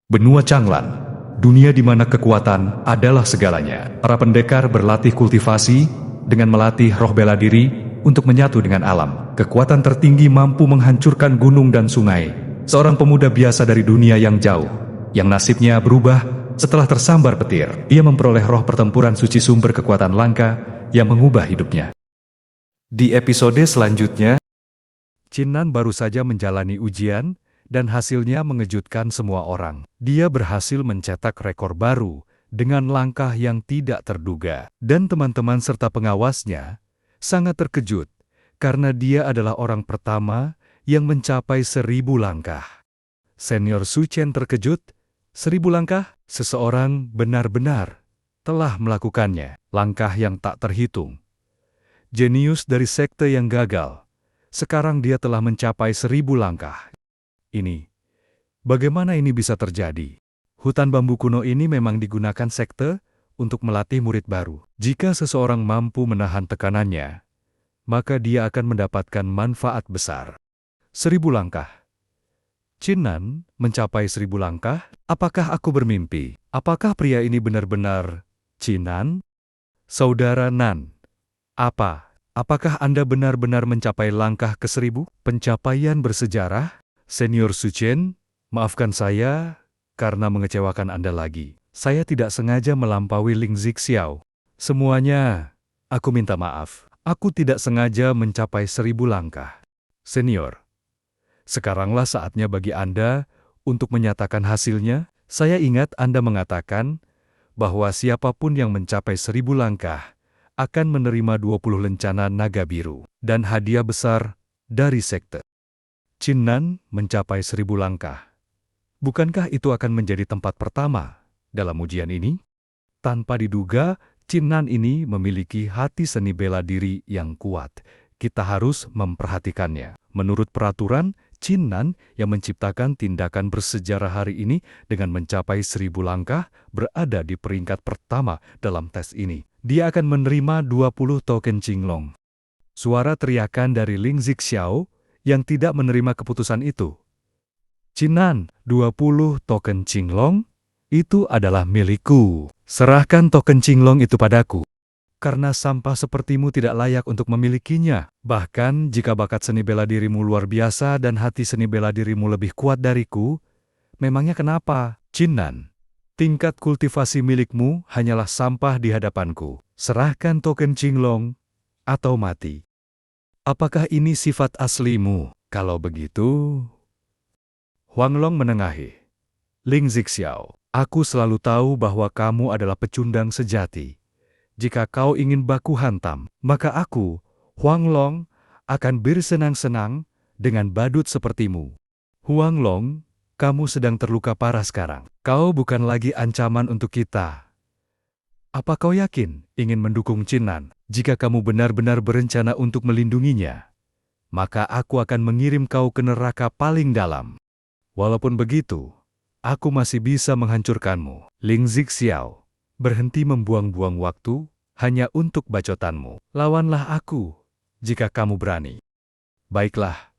Benua Changlan, dunia di mana kekuatan adalah segalanya. Para pendekar berlatih kultivasi dengan melatih roh bela diri untuk menyatu dengan alam. Kekuatan tertinggi mampu menghancurkan gunung dan sungai. Seorang pemuda biasa dari dunia yang jauh, yang nasibnya berubah setelah tersambar petir. Ia memperoleh roh pertempuran suci sumber kekuatan langka yang mengubah hidupnya. Di episode selanjutnya, Qin Nan baru saja menjalani ujian, dan hasilnya mengejutkan semua orang. Dia berhasil mencetak rekor baru dengan langkah yang tidak terduga. Dan teman-teman serta pengawasnya sangat terkejut karena dia adalah orang pertama yang mencapai 1000 langkah. Senior Su Chen terkejut, 1000 langkah? Seseorang benar-benar telah melakukannya. Langkah yang tak terhitung. Jenius dari sekte yang gagal. Sekarang dia telah mencapai 1000 langkah. Bagaimana ini bisa terjadi? Hutan bambu kuno ini memang digunakan sekte untuk melatih murid baru. Jika seseorang mampu menahan tekanannya, maka dia akan mendapatkan manfaat besar. 1000 langkah. Qin Nan mencapai 1000 langkah? Apakah aku bermimpi? Apakah pria ini benar-benar Qin Nan? Saudara Nan, apakah Anda benar-benar mencapai langkah ke-1000? Pencapaian bersejarah? Senior Su Chen, maafkan saya karena mengecewakan Anda lagi. Saya tidak sengaja melampaui Ling Zixiao. Semuanya, aku minta maaf. Aku tidak sengaja mencapai 1000 langkah. Senior, sekaranglah saatnya bagi Anda untuk menyatakan hasilnya. Saya ingat Anda mengatakan bahwa siapapun yang mencapai 1000 langkah akan menerima 20 lencana naga biru dan hadiah besar dari sekte. Qin Nan mencapai 1000 langkah. Bukankah itu akan menjadi tempat pertama dalam ujian ini? Tanpa diduga, Qin Nan ini memiliki hati seni bela diri yang kuat. Kita harus memperhatikannya. Menurut peraturan, Qin Nan yang menciptakan tindakan bersejarah hari ini dengan mencapai 1000 langkah berada di peringkat pertama dalam tes ini. Dia akan menerima 20 token Qinglong. Suara teriakan dari Ling Zixiao yang tidak menerima keputusan itu. Qin Nan, 20 token Qinglong? Itu adalah milikku. Serahkan token Qinglong itu padaku. Karena sampah sepertimu tidak layak untuk memilikinya. Bahkan jika bakat seni bela dirimu luar biasa dan hati seni bela dirimu lebih kuat dariku, memangnya kenapa? Qin Nan, tingkat kultivasi milikmu hanyalah sampah di hadapanku. Serahkan token Qinglong atau mati. Apakah ini sifat aslimu? Kalau begitu... Huang Long menengahi. Ling Zixiao, aku selalu tahu bahwa kamu adalah pecundang sejati. Jika kau ingin baku hantam, maka aku, Huang Long, akan bersenang-senang dengan badut sepertimu. Huang Long, kamu sedang terluka parah sekarang. Kau bukan lagi ancaman untuk kita. Apa kau yakin ingin mendukung Qin Nan? Jika kamu benar-benar berencana untuk melindunginya, maka aku akan mengirim kau ke neraka paling dalam. Walaupun begitu, aku masih bisa menghancurkanmu. Ling Zixiao, berhenti membuang-buang waktu hanya untuk bacotanmu. Lawanlah aku jika kamu berani. Baiklah,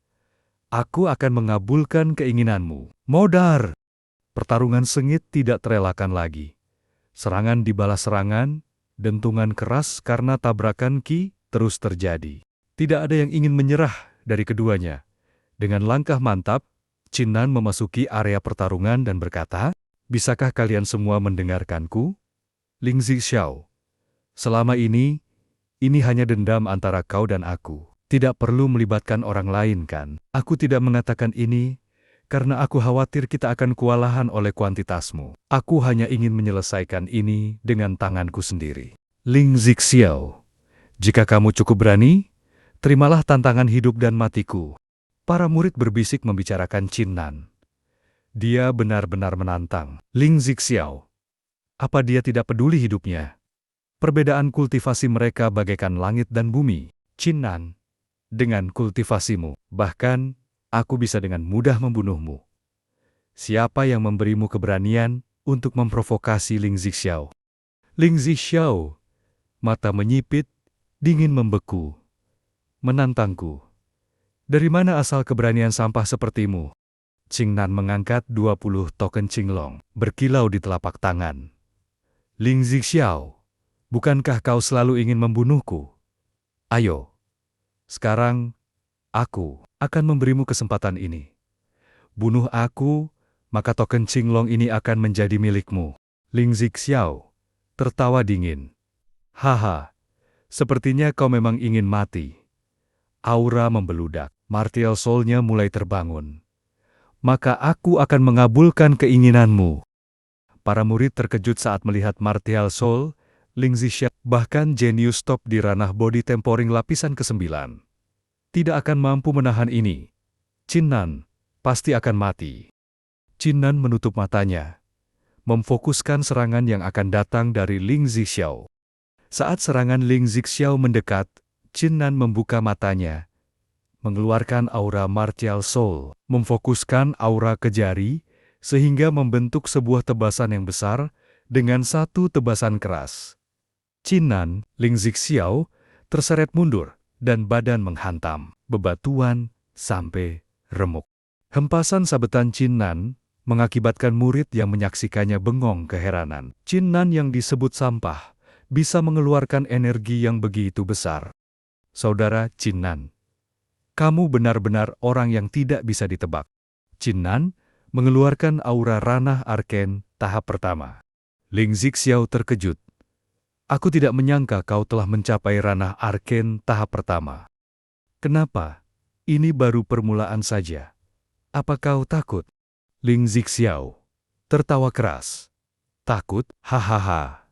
aku akan mengabulkan keinginanmu. Modar! Pertarungan sengit tidak terelakkan lagi. Serangan dibalas serangan, dentungan keras karena tabrakan ki terus terjadi. Tidak ada yang ingin menyerah dari keduanya. Dengan langkah mantap, Qin Nan memasuki area pertarungan dan berkata, "Bisakah kalian semua mendengarkanku? Ling Zixiao, selama ini hanya dendam antara kau dan aku. Tidak perlu melibatkan orang lain kan? Aku tidak mengatakan ini karena aku khawatir kita akan kewalahan oleh kuantitasmu. Aku hanya ingin menyelesaikan ini dengan tanganku sendiri." Ling Zixiao, jika kamu cukup berani, terimalah tantangan hidup dan matiku. Para murid berbisik membicarakan Qin Nan. Dia benar-benar menantang. Ling Zixiao, apa dia tidak peduli hidupnya? Perbedaan kultivasi mereka bagaikan langit dan bumi. Qin Nan, dengan kultivasimu, bahkan aku bisa dengan mudah membunuhmu. Siapa yang memberimu keberanian untuk memprovokasi Ling Zixiao? Ling Zixiao, mata menyipit, dingin membeku, menantangku. Dari mana asal keberanian sampah sepertimu? Qingnan mengangkat 20 token Qinglong, berkilau di telapak tangan. Ling Zixiao, bukankah kau selalu ingin membunuhku? Ayo, sekarang aku akan memberimu kesempatan ini. Bunuh aku, maka token Qinglong ini akan menjadi milikmu. Ling Zixiao tertawa dingin. Haha, sepertinya kau memang ingin mati. Aura membeludak, martial soul-nya mulai terbangun. Maka aku akan mengabulkan keinginanmu. Para murid terkejut saat melihat martial soul, Ling Zixiao, bahkan jenius top di ranah body tempering lapisan ke-9. Tidak akan mampu menahan ini. Qinnan pasti akan mati. Qinnan menutup matanya, memfokuskan serangan yang akan datang dari Ling Zixiao. Saat serangan Ling Zixiao mendekat, Qinnan membuka matanya, mengeluarkan aura martial soul, memfokuskan aura ke jari, sehingga membentuk sebuah tebasan yang besar dengan satu tebasan keras. Qinnan, Ling Zixiao, terseret mundur, dan badan menghantam bebatuan sampai remuk. Hempasan sabetan Qinnan mengakibatkan murid yang menyaksikannya bengong keheranan. Qinnan yang disebut sampah bisa mengeluarkan energi yang begitu besar. Saudara Qinnan, kamu benar-benar orang yang tidak bisa ditebak. Qinnan mengeluarkan aura ranah arken tahap pertama. Ling Zixiao terkejut. Aku tidak menyangka kau telah mencapai ranah arken tahap pertama. Kenapa? Ini baru permulaan saja. Apa kau takut? Ling Zixiao tertawa keras. Takut? Hahaha.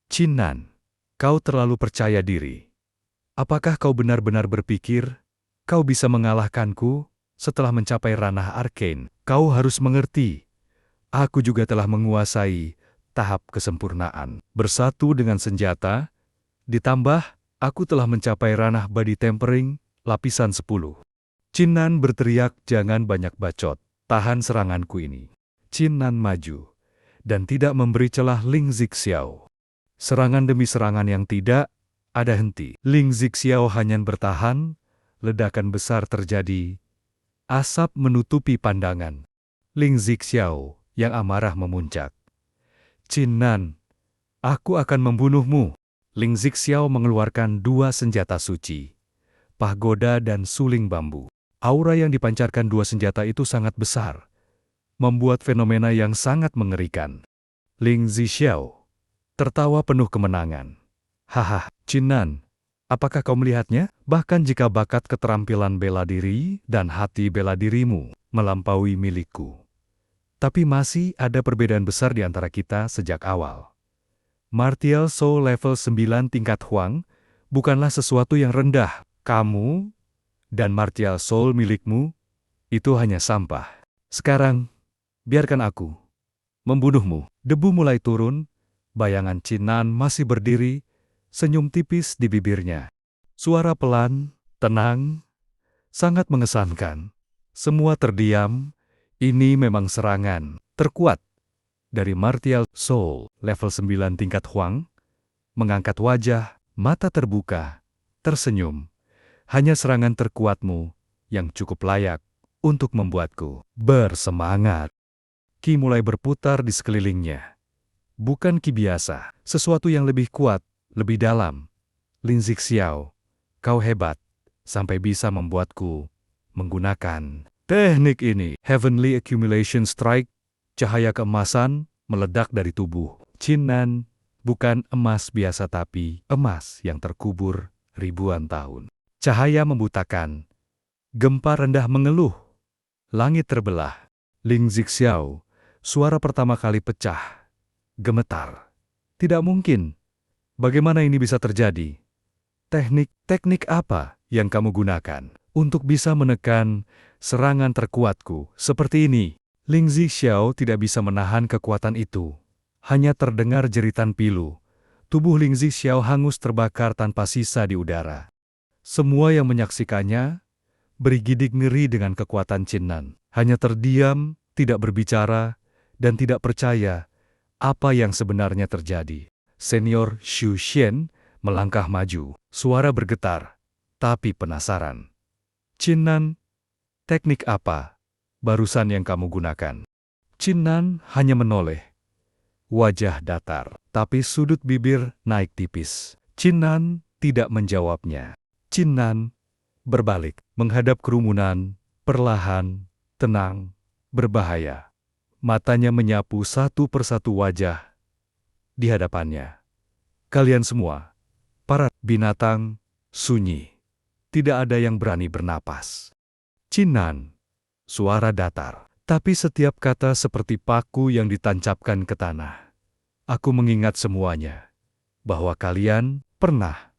Qinnan, kau terlalu percaya diri. Apakah kau benar-benar berpikir kau bisa mengalahkanku setelah mencapai ranah arcane? Kau harus mengerti, aku juga telah menguasai tahap kesempurnaan. Bersatu dengan senjata, ditambah aku telah mencapai ranah body tempering lapisan 10. Qinnan berteriak, jangan banyak bacot, tahan seranganku ini. Qinnan maju, dan tidak memberi celah Ling Zixiao. Serangan demi serangan yang tidak ada henti. Ling Zixiao hanya bertahan, ledakan besar terjadi. Asap menutupi pandangan. Ling Zixiao yang amarah memuncak. Qinnan, aku akan membunuhmu. Ling Zixiao mengeluarkan dua senjata suci, pahgoda dan suling bambu. Aura yang dipancarkan dua senjata itu sangat besar, membuat fenomena yang sangat mengerikan. Ling Zixiao tertawa penuh kemenangan. Haha, Qinnan, apakah kau melihatnya? Bahkan jika bakat keterampilan bela diri dan hati bela dirimu melampaui milikku, tapi masih ada perbedaan besar di antara kita sejak awal. Martial Soul level 9 tingkat Huang bukanlah sesuatu yang rendah. Kamu dan Martial Soul milikmu itu hanya sampah. Sekarang, biarkan aku membunuhmu. Debu mulai turun, bayangan Qinnan masih berdiri, senyum tipis di bibirnya. Suara pelan, tenang, sangat mengesankan. Semua terdiam. Ini memang serangan terkuat dari Martial Soul level 9 tingkat Huang. Mengangkat wajah, mata terbuka, tersenyum. Hanya serangan terkuatmu yang cukup layak untuk membuatku bersemangat. Ki mulai berputar di sekelilingnya. Bukan ki biasa, sesuatu yang lebih kuat, lebih dalam. Ling Zixiao, kau hebat, sampai bisa membuatku menggunakan teknik ini. Heavenly Accumulation Strike, cahaya keemasan, meledak dari tubuh Qinnan, bukan emas biasa tapi emas yang terkubur ribuan tahun. Cahaya membutakan, gempa rendah mengeluh, langit terbelah. Ling Zixiao, suara pertama kali pecah, gemetar. Tidak mungkin, bagaimana ini bisa terjadi? Teknik apa yang kamu gunakan untuk bisa menekan serangan terkuatku seperti ini? Ling Zixiao tidak bisa menahan kekuatan itu. Hanya terdengar jeritan pilu. Tubuh Ling Zixiao hangus terbakar tanpa sisa di udara. Semua yang menyaksikannya bergidik ngeri dengan kekuatan Qinnan. Hanya terdiam, tidak berbicara, dan tidak percaya apa yang sebenarnya terjadi. Senior Xu Xian melangkah maju, suara bergetar, tapi penasaran. Qinnan, teknik apa? barusan yang kamu gunakan. Chin Nan hanya menoleh. Wajah datar, tapi sudut bibir naik tipis. Chin Nan tidak menjawabnya. Chin Nan berbalik, menghadap kerumunan, perlahan, tenang, berbahaya. Matanya menyapu satu persatu wajah di hadapannya. Kalian semua, para binatang, sunyi. Tidak ada yang berani bernapas. Chin Nan, suara datar, tapi setiap kata seperti paku yang ditancapkan ke tanah. Aku mengingat semuanya, bahwa kalian pernah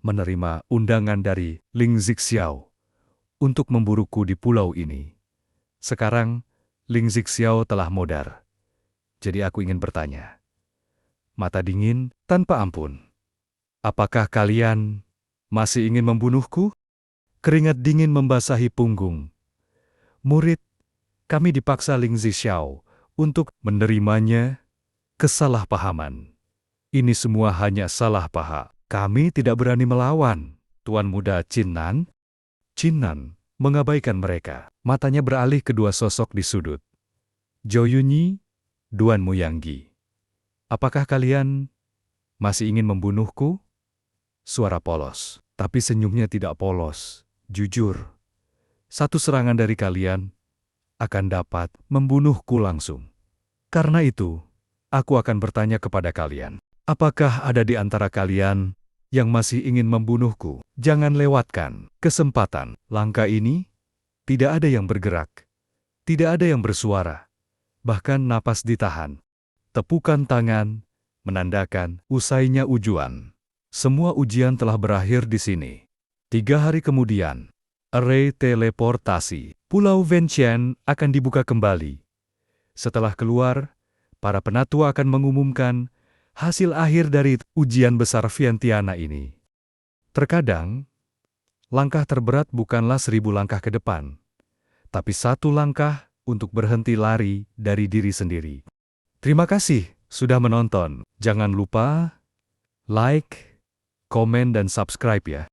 menerima undangan dari Ling Zixiao untuk memburuku di pulau ini. Sekarang, Ling Zixiao telah modar. Jadi aku ingin bertanya. Mata dingin, tanpa ampun. Apakah kalian masih ingin membunuhku? Keringat dingin membasahi punggung. Murid, kami dipaksa Ling Zixiao untuk menerimanya. Kesalahpahaman. Ini semua hanya salah paham. Kami tidak berani melawan, Tuan Muda Chin Nan. Chin Nan mengabaikan mereka. Matanya beralih ke dua sosok di sudut. Zhou Yunyi, Duan Muyanggi. Apakah kalian masih ingin membunuhku? Suara polos, tapi senyumnya tidak polos. Jujur, satu serangan dari kalian akan dapat membunuhku langsung. Karena itu, aku akan bertanya kepada kalian. Apakah ada di antara kalian yang masih ingin membunuhku? Jangan lewatkan kesempatan. Langkah ini, tidak ada yang bergerak. Tidak ada yang bersuara. Bahkan napas ditahan. Tepukan tangan, menandakan usainya ujian. Semua ujian telah berakhir di sini. 3 hari kemudian, array teleportasi Pulau Wenqian akan dibuka kembali. Setelah keluar, para penatua akan mengumumkan hasil akhir dari ujian besar Vientiana ini. Terkadang, langkah terberat bukanlah 1000 langkah ke depan, tapi 1 langkah untuk berhenti lari dari diri sendiri. Terima kasih sudah menonton. Jangan lupa like, komen, dan subscribe ya.